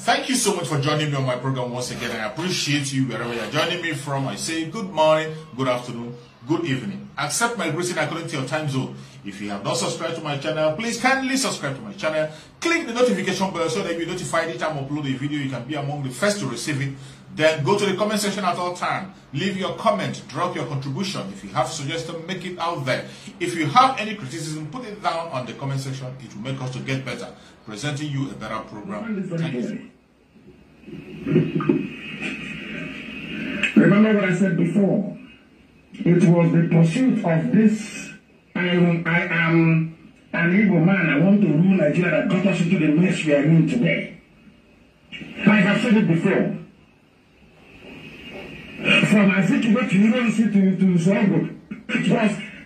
Thank you so much for joining me on my program once again. I appreciate you wherever you're joining me from. I say good morning, good afternoon, good evening. Accept my greeting according to your time zone. If you have not subscribed to my channel, please kindly subscribe to my channel. Click the notification bell so that you'll be notified each time I upload a video. You can be among the first to receive it. Then go to the comment section at all time. Leave your comment, drop your contribution. If you have suggestions, make it out there. If you have any criticism, put it down on the comment section. It will make us to get better, presenting you a better program. Thank you. Remember what I said before. It was the pursuit of this. I am an evil man. I want to rule Nigeria that got us into the mess we are in today. I have said it before. From Azikiwe to University to Zogo,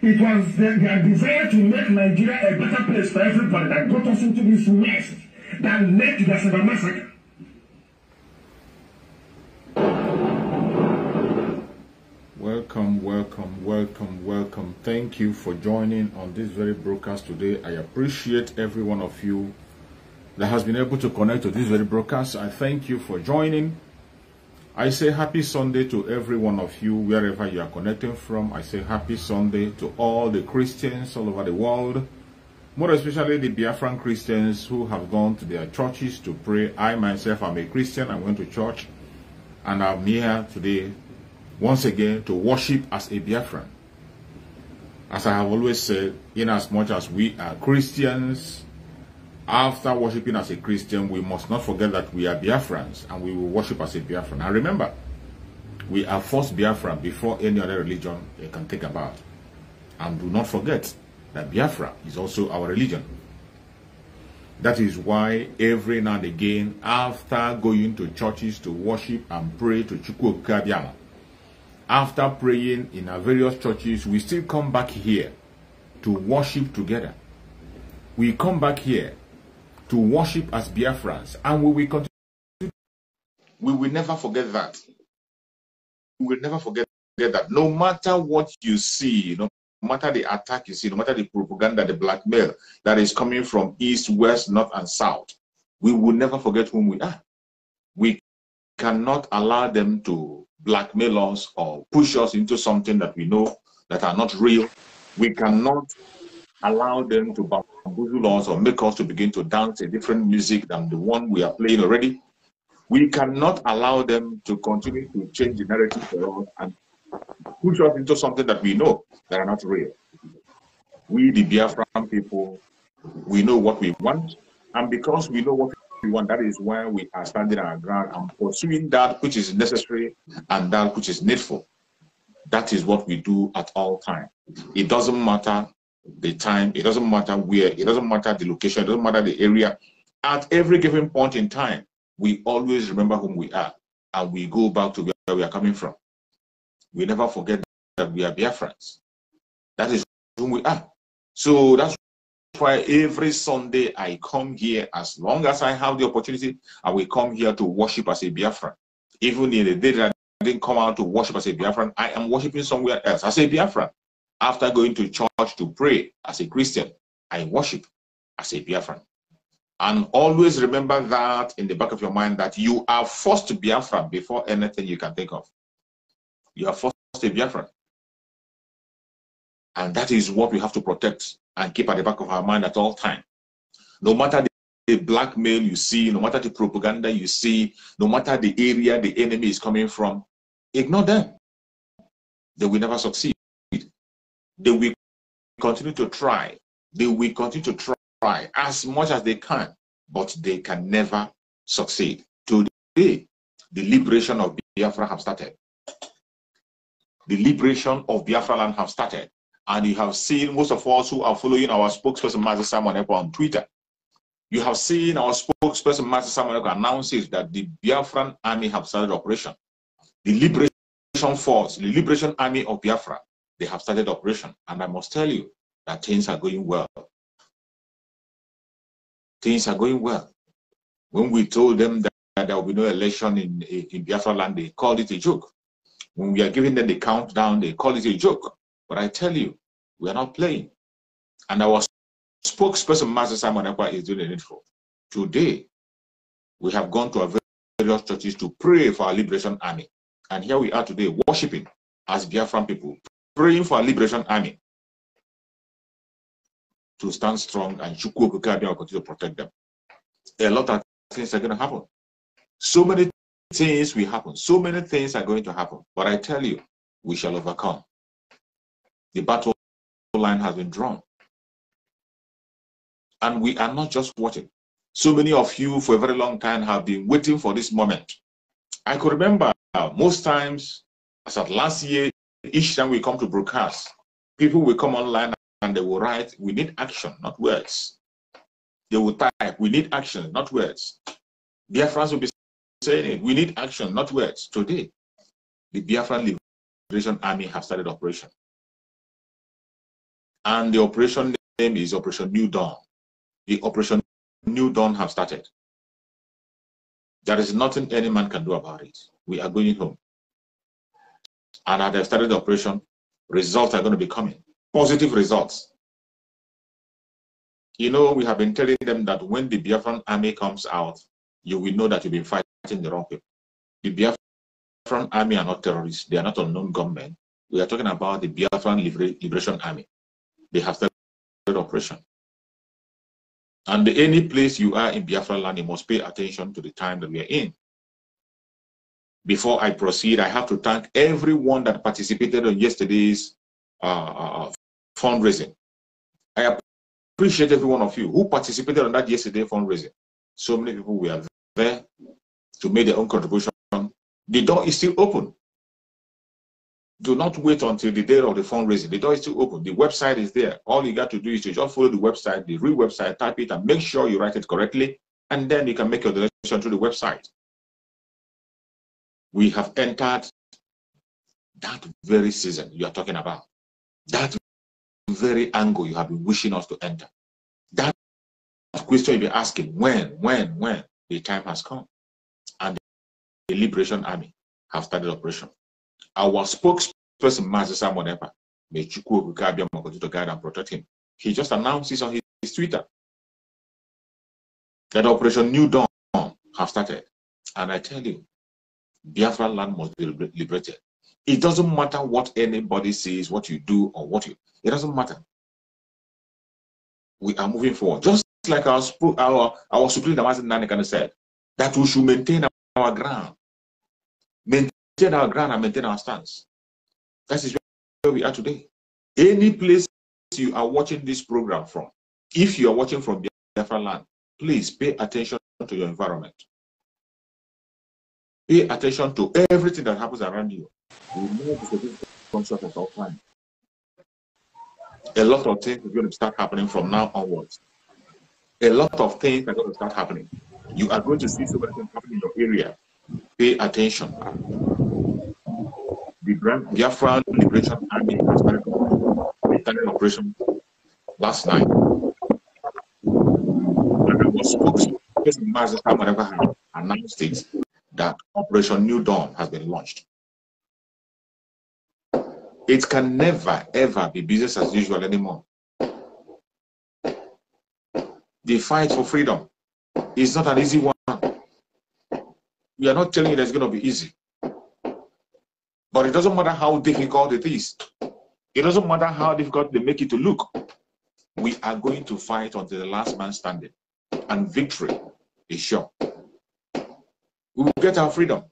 it was their desire to make Nigeria a better place for everybody that got us into this mess that led to the Asaba massacre. Welcome. Thank you for joining on this very broadcast today. I appreciate every one of you that has been able to connect to this very broadcast. I thank you for joining. I say happy Sunday to every one of you wherever you are connecting from. I say happy Sunday to all the Christians all over the world, more especially the Biafran Christians who have gone to their churches to pray. I myself am a Christian. I went to church and I'm here today once again to worship as a Biafran. As I have always said, in as much as we are Christians, after worshiping as a Christian, we must not forget that we are Biafrans and we will worship as a Biafran. And remember, we are first Biafran before any other religion you can think about. And do not forget that Biafra is also our religion. That is why every now and again, after going to churches to worship and pray to Chukwu Kabiama, after praying in our various churches, we still come back here to worship together. We come back here to worship as Biafrans, and we will continue. We will never forget that. We will never forget that. No matter what you see, no matter the attack you see, no matter the propaganda, the blackmail that is coming from east, west, north, and south, we will never forget whom we are. We cannot allow them to blackmail us or push us into something that we know that are not real. We cannot allow them to bamboozle us or make us to begin to dance a different music than the one we are playing already. We cannot allow them to continue to change the narrative for us and push us into something that we know that are not real. We, the Biafran people, we know what we want, and because we know what we want, that is why we are standing our ground and pursuing that which is necessary and that which is needful. That is what we do at all times. It doesn't matter the time, it doesn't matter where, it doesn't matter the location, it doesn't matter the area. At every given point in time, we always remember whom we are and we go back to where we are coming from. We never forget that we are Biafrans. That is whom we are. So that's why every Sunday I come here. As long as I have the opportunity, I will come here to worship as a Biafran. Even in the day that I didn't come out to worship as a Biafran, I am worshiping somewhere else as a Biafran. After going to church to pray as a Christian, I worship as a Biafran. And always remember that in the back of your mind, that you are first to Biafran before anything you can think of. You are first a Biafran. And that is what we have to protect and keep at the back of our mind at all times. No matter the blackmail you see, no matter the propaganda you see, no matter the area the enemy is coming from, ignore them. They will never succeed. They will continue to try. They will continue to try as much as they can, but they can never succeed. Today, the liberation of Biafra have started. The liberation of Biafra land have started. And you have seen most of us who are following our spokesperson, Master Simon Ekpa, on Twitter. You have seen our spokesperson, Master Simon Ekpa, announces that the Biafran army have started operation. The liberation force, the liberation army of Biafra, they have started operation. And I must tell you that things are going well. Things are going well. When we told them that there will be no election in Biafra land, they called it a joke. When we are giving them the countdown, they call it a joke. But I tell you, we are not playing. And our spokesperson, Master Simon Ekpa, is doing the needful. Today, We have gone to our various churches to pray for our liberation army. And here we are today, worshiping as Biafran people, praying for our liberation army to stand strong, and Chukwu will continue to protect them. A lot of things are going to happen. So many things will happen. So many things are going to happen. But I tell you, we shall overcome. The battle line has been drawn. And we are not just watching. So many of you for a very long time have been waiting for this moment. I could remember most times, as of last year, each time we come to broadcast, people will come online and they will write, we need action, not words. They will type, we need action, not words. Biafrans will be saying it, we need action, not words. Today, the Biafran Liberation Army have started operation. And the operation name is Operation New Dawn. The Operation New Dawn have started. There is nothing any man can do about it. We are going home. And as they started the operation, results are going to be coming. Positive results. You know, we have been telling them that when the Biafran army comes out, you will know that you've been fighting the wrong people. The Biafran army are not terrorists. They are not unknown gunmen. We are talking about the Biafran Liberation Army. They have started operation. And any place you are in Biafra land, you must pay attention to the time that we are in. Before I proceed, I have to thank everyone that participated on yesterday's fundraising. I appreciate every one of you who participated on that yesterday fundraising. So many people were there to make their own contribution. The door is still open. Do not wait until the day of the fundraising. The door is still open. The website is there. All you got to do is to just follow the website, the real website, type it, and make sure you write it correctly, and then you can make your donation through the website. We have entered that very season you are talking about. That very angle you have been wishing us to enter. That question you'll be asking, when? The time has come. And the Liberation Army have started operation. Our spokesperson, Master Simon Epa, may Chukwu to guide and protect him. He just announced this on his Twitter that Operation New Dawn have started. And I tell you, Biafra land must be liberated. It doesn't matter what anybody says, what you do, or what you. It doesn't matter. We are moving forward. Just like our Supreme Damasi Nanikana said, that we should maintain our ground. Maintain our ground and maintain our stance. That is where we are today. Any place you are watching this program from, if you are watching from Biafra land, please pay attention to your environment. Pay attention to everything that happens around you. We know this is conscious at all times. A lot of things are going to start happening from now onwards. A lot of things are going to start happening. You are going to see so many things happening in your area. Pay attention. The Biafra Liberation Army has started operation last night. And our spokesperson, Master Simon, announced it that Operation New Dawn has been launched. It can never, ever be business as usual anymore. The fight for freedom is not an easy one. We are not telling you that it's going to be easy. But it doesn't matter how difficult it is. It doesn't matter how difficult they make it to look. We are going to fight until the last man standing. And victory is sure. We will get our freedom.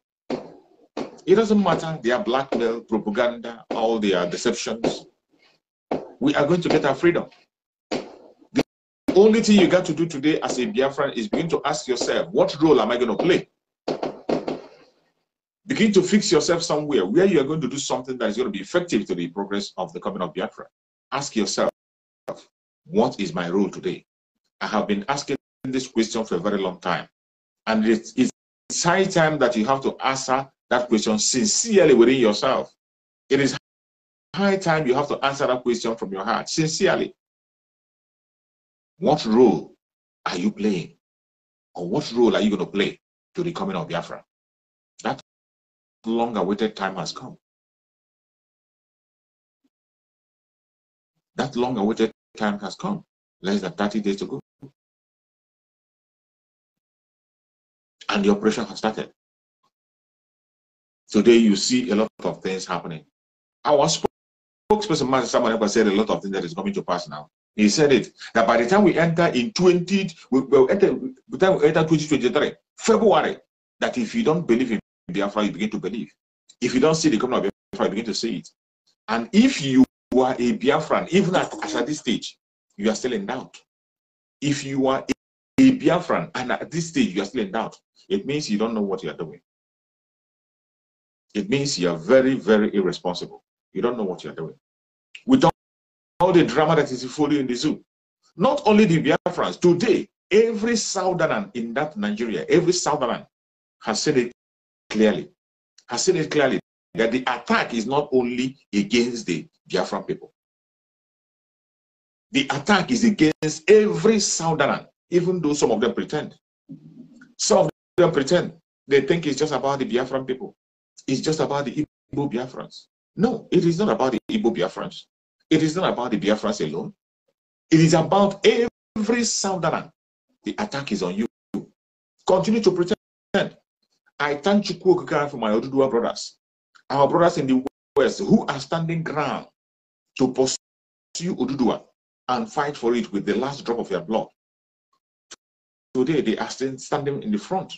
It doesn't matter their blackmail, propaganda, all their deceptions. We are going to get our freedom. The only thing you got to do today as a Biafran is begin to ask yourself, what role am I going to play? Begin to fix yourself somewhere where you are going to do something that is going to be effective to the progress of the coming of Biafra. Ask yourself, what is my role today? I have been asking this question for a very long time. And it's high time that you have to answer that question sincerely within yourself. It is high time you have to answer that question from your heart, sincerely. What role are you playing? Or what role are you going to play to the coming of Biafra? That long-awaited time has come. That long-awaited time has come. Less than 30 days to go. And the operation has started. Today, you see a lot of things happening. Our spokesperson, Master Samuel, said a lot of things that is coming to pass now. He said it, that by the time we enter in 2023, February, that if you don't believe in Biafra, you begin to believe. If you don't see the coming of Biafra, you begin to see it. And if you are a Biafran, even at this stage, you are still in doubt. If you are a Biafran and at this stage you are still in doubt, it means you don't know what you are doing. It means you are very, very irresponsible. You don't know what you are doing. With all the drama that is following in the zoo, not only the Biafrans, today, every Southerner in that Nigeria, every Southerner has said it clearly, that the attack is not only against the Biafran people. The attack is against every Southerner, even though some of them pretend. Some of them pretend. They think it's just about the Biafran people. It's just about the Igbo Biafrans. No, it is not about the Igbo Biafrans. It is not about the Biafrans alone. It is about every Southerner. The attack is on you. Continue to pretend. I thank Chukwu for my Oduduwa brothers. Our brothers in the West who are standing ground to pursue Oduduwa and fight for it with the last drop of their blood. Today, they are still standing in the front.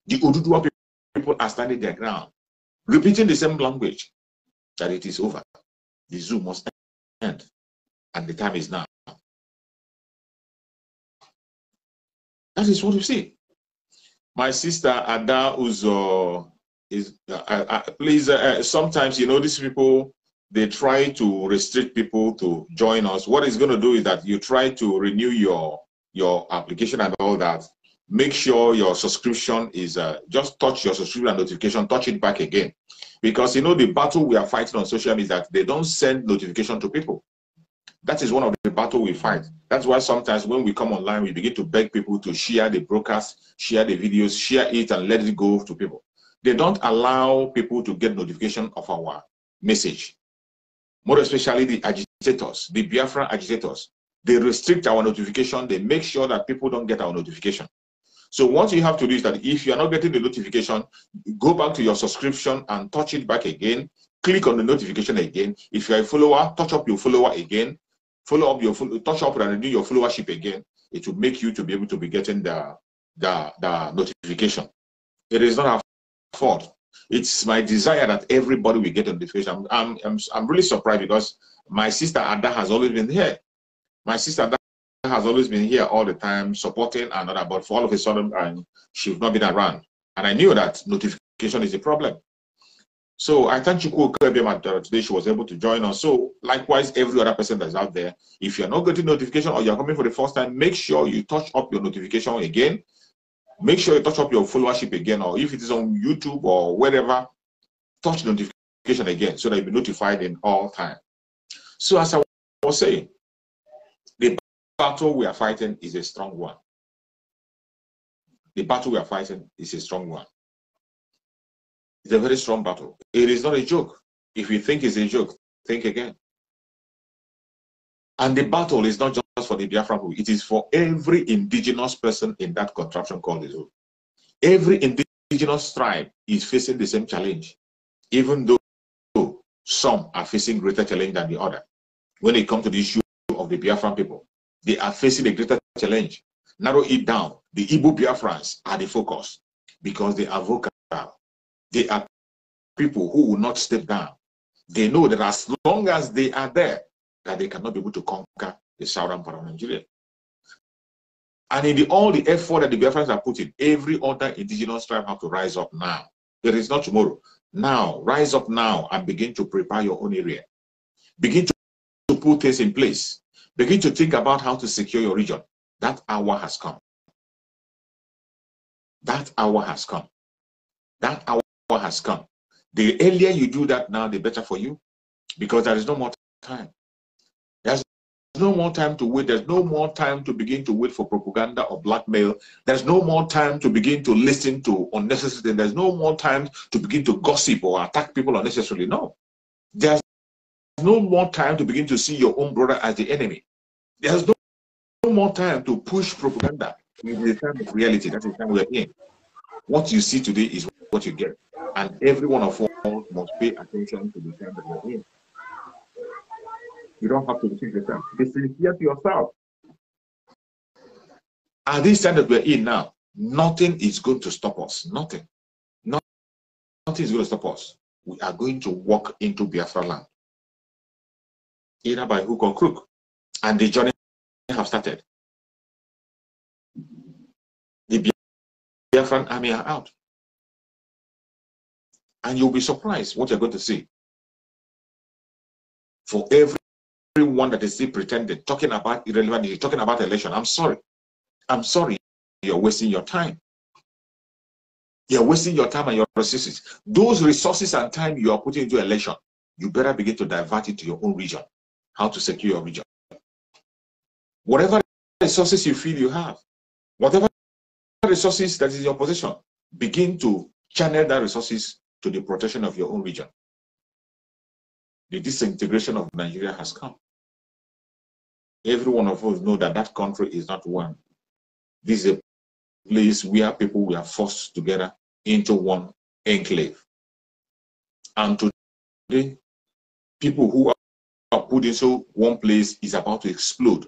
The Oduduwa people are standing their ground, repeating the same language, that it is over. The zoo must end, and the time is now. That is what you see. My sister Ada Uzo is, please, sometimes, you know, these people, they try to restrict people to join us. What it's going to do is that you try to renew your application and all that. Make sure your subscription is, just touch your subscription and notification, touch it back again. Because, you know, the battle we are fighting on social media is that they don't send notification to people. That is one of the battle we fight. That's why sometimes when we come online, we begin to beg people to share the broadcast, share the videos, share it and let it go to people. They don't allow people to get notification of our message. More especially the agitators, the Biafra agitators. They restrict our notification. They make sure that people don't get our notification. So what you have to do is that if you are not getting the notification, go back to your subscription and touch it back again. Click on the notification again. If you are a follower, touch up your follower again. Follow up your touch up and renew your followership again. It will make you to be able to be getting the notification. It is not our fault. It's my desire that everybody will get a notification. I'm really surprised because my sister Ada has always been here. My sister Ada has always been here all the time, supporting and all that, but for all of a sudden, she's not been around. And I knew that notification is a problem. So I thank Chukwu that today she was able to join us. So likewise, every other person that's out there, if you're not getting notification or you're coming for the first time, make sure you touch up your notification again. Make sure you touch up your followership again, or if it is on YouTube or wherever, touch notification again so that you'll be notified in all time. So as I was saying, the battle we are fighting is a strong one. The battle we are fighting is a strong one. It's a very strong battle. It is not a joke. If you think it's a joke, think again. And the battle is not just for the Biafran people. It is for every indigenous person in that contraption called the zoo. Every indigenous tribe is facing the same challenge, even though some are facing greater challenge than the other. When it comes to the issue of the Biafran people, they are facing a greater challenge. Narrow it down. The Igbo Biafrans are the focus because they are vocal. They are people who will not step down. They know that as long as they are there, that they cannot be able to conquer the southern part of Nigeria. And in all the effort that the Biafrans are putting, every other indigenous tribe have to rise up now. There is not tomorrow. Now, rise up now and begin to prepare your own area. Begin to put things in place. Begin to think about how to secure your region. That hour has come. That hour has come. That hour has come. The earlier you do that now, the better for you, because there is no more time. There's no more time to wait. There's no more time to begin to wait for propaganda or blackmail. There's no more time to begin to listen to unnecessary things. There's no more time to begin to gossip or attack people unnecessarily. No. There's no more time to begin to see your own brother as the enemy. There's no more time to push propaganda. It is the time of reality. That is the time we are in. What you see today is what you get. And every one of us must pay attention to the time that we're in. You don't have to deceive yourself. Be sincere to yourself. At this time that we're in now, nothing is going to stop us. Nothing. Nothing is going to stop us. We are going to walk into Biafra land, either by hook or crook. And the journey have started. The Biafran army are out. And you'll be surprised what you're going to see. For everyone that is still pretending, talking about irrelevant issues, talking about election, I'm sorry. I'm sorry. You're wasting your time. You're wasting your time and your resources. Those resources and time you are putting into election, you better begin to divert it to your own region. How to secure your region. Whatever resources you feel you have, whatever resources that is in your possession, begin to channel that resources to the protection of your own region. The disintegration of Nigeria has come. Every one of us know that that country is not one. This is a place where people were forced together into one enclave. And today, people who are put into one place is about to explode.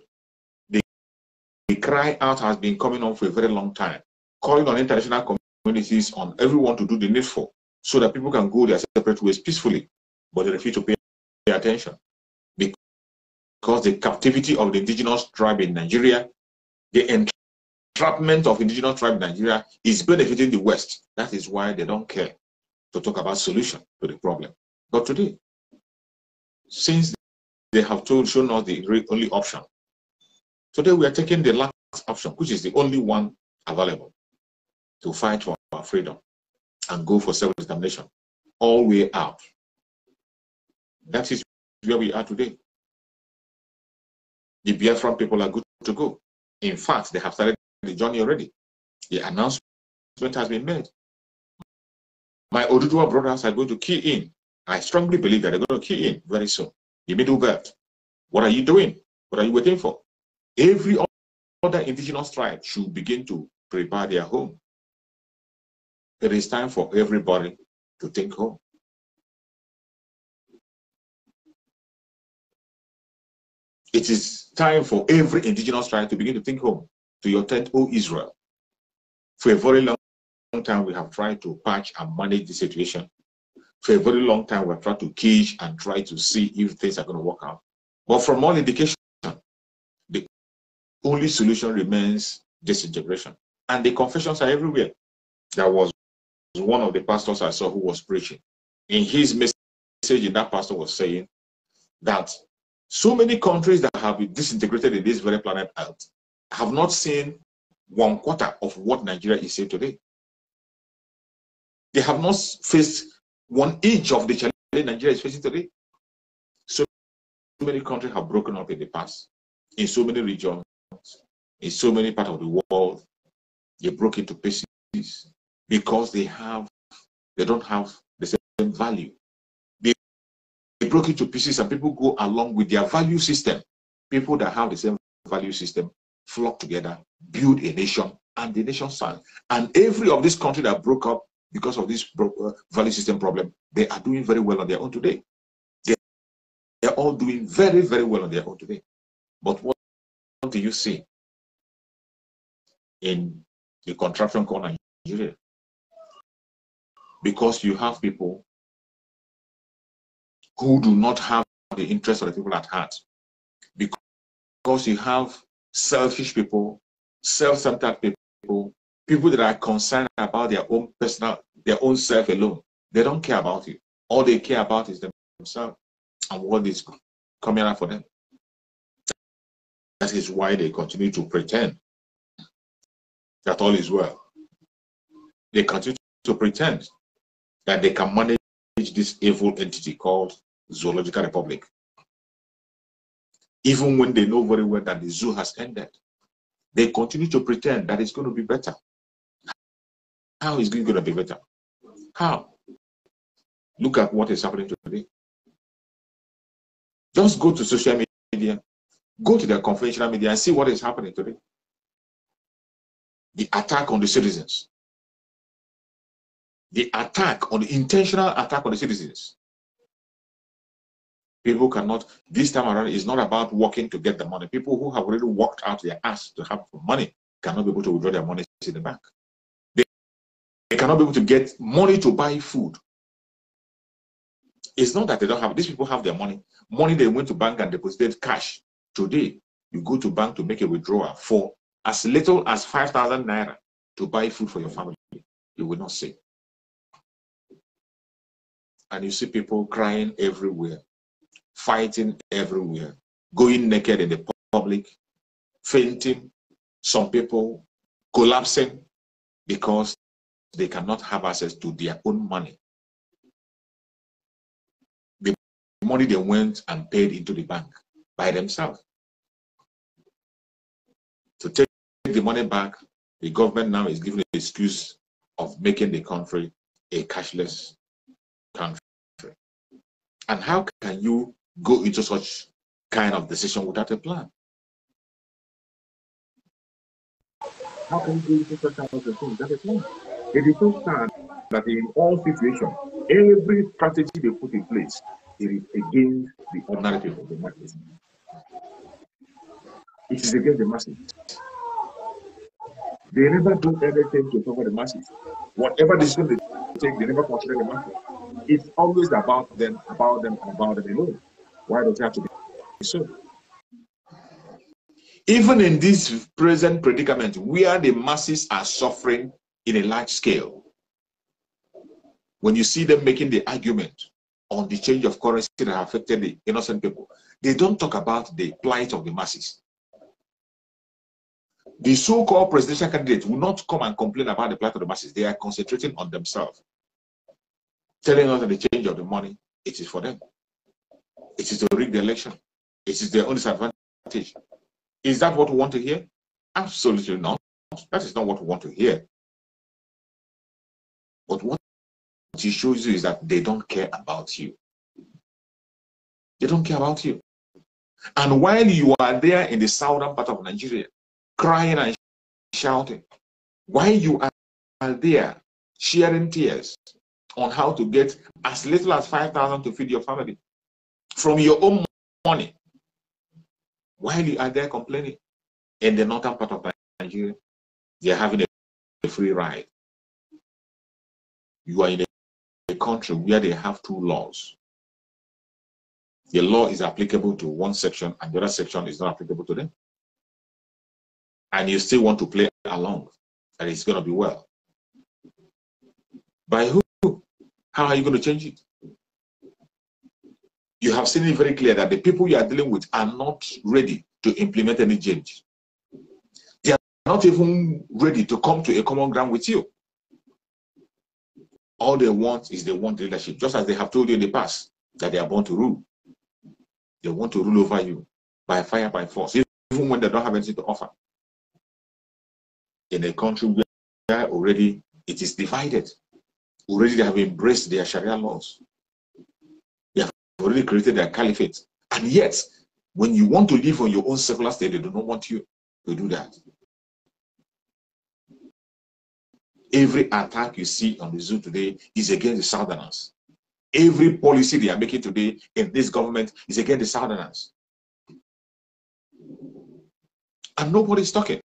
The cry out has been coming on for a very long time, calling on international communities, on everyone to do the needful so that people can go their separate ways peacefully. But they refuse to pay attention because the captivity of the indigenous tribe in Nigeria, the entrapment of indigenous tribe in Nigeria is benefiting the West. That is why they don't care to talk about solution to the problem. But today, since they have shown us the only option, today we are taking the last option, which is the only one available, to fight for our freedom and go for self-determination all the way out. That is where we are today. The Biafran people are good to go. In fact, they have started the journey already. The announcement has been made. My Oduduwa brothers are going to key in. I strongly believe that they're going to key in very soon. The middle belt. What are you doing? What are you waiting for? Every other indigenous tribe should begin to prepare their home. It is time for everybody to think home. It is time for every indigenous tribe to begin to think home. To your tent, O Israel. For a very long time, we have tried to patch and manage the situation. For a very long time, we have tried to cage and try to see if things are going to work out. But from all indication, the only solution remains disintegration. And the confessions are everywhere. There was one of the pastors I saw who was preaching. In his message, that pastor was saying that so many countries that have been disintegrated in this very planet Earth have not seen 1/4 of what Nigeria is saying today. They have not faced 1 inch of the challenge Nigeria is facing today. So many countries have broken up in the past, in so many regions, in so many parts of the world. They broke into pieces because they don't have the same value. They broke into pieces and people go along with their value system. People that have the same value system flock together, build a nation, and the nation stands. And every of these countries that broke up because of this value system problem, they are doing very well on their own today. They're all doing very, very well on their own today. But what do you see in the contraption called Nigeria? Because you have people who do not have the interest of the people at heart. Because you have selfish people, self-centered people, people that are concerned about their own self alone. They don't care about you. All they care about is themselves and what is coming out for them. That is why they continue to pretend that all is well. They continue to pretend that they can manage this evil entity called Zoological Republic. Even when they know very well that the zoo has ended, they continue to pretend that it's going to be better. How is it going to be better? How? Look at what is happening today. Just go to social media, go to the conventional media and see what is happening today. The attack on the citizens. the attack, or the intentional attack on the citizens. People cannot, this time around, it's not about working to get the money. People who have already worked out their ass to have money cannot be able to withdraw their money in the bank. They cannot be able to get money to buy food. It's not that they don't have, these people have their money. Money they went to bank and deposited cash. Today, you go to bank to make a withdrawal for as little as 5,000 naira to buy food for your family. You will not see. And you see people crying everywhere, fighting everywhere, going naked in the public, fainting, some people collapsing because they cannot have access to their own money. The money they went and paid into the bank by themselves. To take the money back, the government now is giving the excuse of making the country a cashless country. And how can you go into such kind of decision without a plan? How can you go into such kind of decision without a plan? It is so sad that in all situations, every strategy they put in place, it is against the ordinary people, the masses. It is against the masses. They never do anything to cover the masses. Whatever decision they take, they never consider the masses. It's always about them, about them, about them alone. Why does it have to be so? Even in this present predicament, where the masses are suffering in a large scale, when you see them making the argument on the change of currency that affected the innocent people, they don't talk about the plight of the masses. The so-called presidential candidates will not come and complain about the plight of the masses. They are concentrating on themselves, telling us that the change of the money, it is for them. It is to rig the election. It is their own disadvantage. Is that what we want to hear? Absolutely not. That is not what we want to hear. But what it shows you is that they don't care about you. They don't care about you. And while you are there in the southern part of Nigeria, crying and shouting, while you are there sharing tears on how to get as little as 5,000 to feed your family from your own money, while you are there complaining, in the northern part of Nigeria, they are having a free ride. You are in a country where they have two laws. The law is applicable to one section and the other section is not applicable to them. And you still want to play along, and it's going to be well. By who? How are you going to change it? You have seen it very clear that the people you are dealing with are not ready to implement any change. They are not even ready to come to a common ground with you. All they want is they want leadership, just as they have told you in the past that they are born to rule. They want to rule over you by fire, by force, even when they don't have anything to offer. In a country where already it is divided, already they have embraced their Sharia laws. They have already created their caliphate. And yet, when you want to live on your own secular state, they do not want you to do that. Every attack you see on the zoo today is against the Southerners. Every policy they are making today in this government is against the Southerners. And nobody's talking.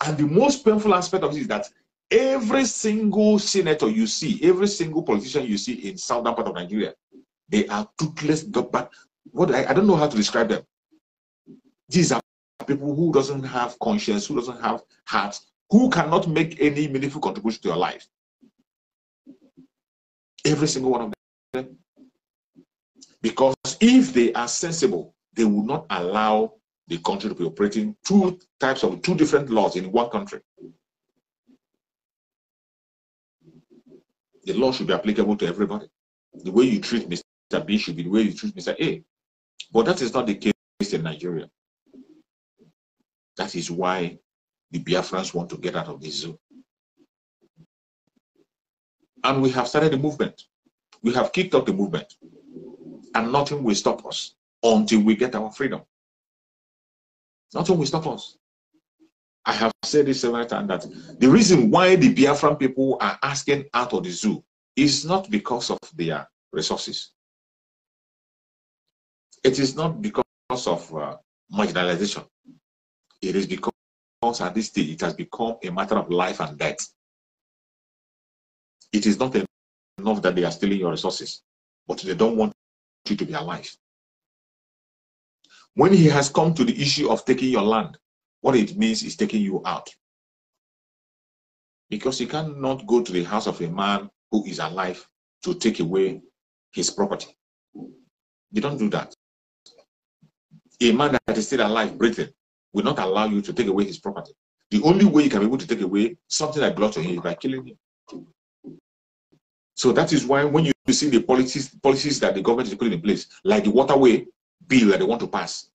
And the most painful aspect of it is that every single senator you see, every single politician you see in southern part of Nigeria, they are toothless, but what I don't know how to describe them. These are people who doesn't have conscience, who doesn't have heart, who cannot make any meaningful contribution to your life. Every single one of them. Because if they are sensible, they will not allow the country to be operating two different laws in one country. The law should be applicable to everybody. The way you treat Mr. B should be the way you treat Mr. A. But that is not the case in Nigeria. That is why the Biafrans want to get out of this zoo. And we have started the movement. We have kicked off the movement. And nothing will stop us until we get our freedom. Nothing will stop us. I have said this several times that the reason why the Biafran people are asking out of the zoo is not because of their resources. It is not because of marginalization. It is because at this stage it has become a matter of life and death. It is not enough that they are stealing your resources, but they don't want you to be alive. When he has come to the issue of taking your land, what it means is taking you out. Because you cannot go to the house of a man who is alive to take away his property. You don't do that. A man that is still alive, breathing, will not allow you to take away his property. The only way you can be able to take away something that belongs to him is by killing him. So that is why when you see the policies that the government is putting in place, like the waterway bill that they want to pass,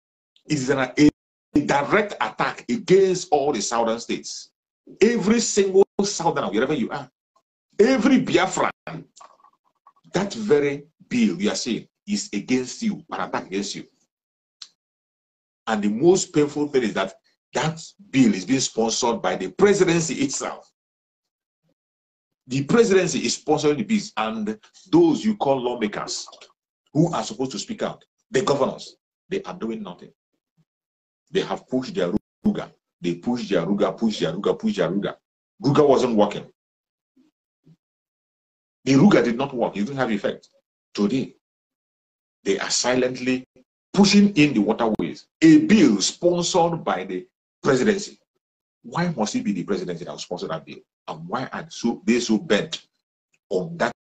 it is a direct attack against all the southern states. Every single southern, wherever you are, every Biafran, that very bill you are seeing is against you, an attack against you. And the most painful thing is that that bill is being sponsored by the presidency itself. The presidency is sponsoring the bills, and those you call lawmakers who are supposed to speak out, the governors, they are doing nothing. They have pushed their Ruga. They pushed their Ruga, pushed their Ruga, pushed their Ruga. Ruga wasn't working. The Ruga did not work. It didn't have effect. Today, they are silently pushing in the waterways, a bill sponsored by the presidency. Why must it be the presidency that will sponsor that bill? And why are they so bent on that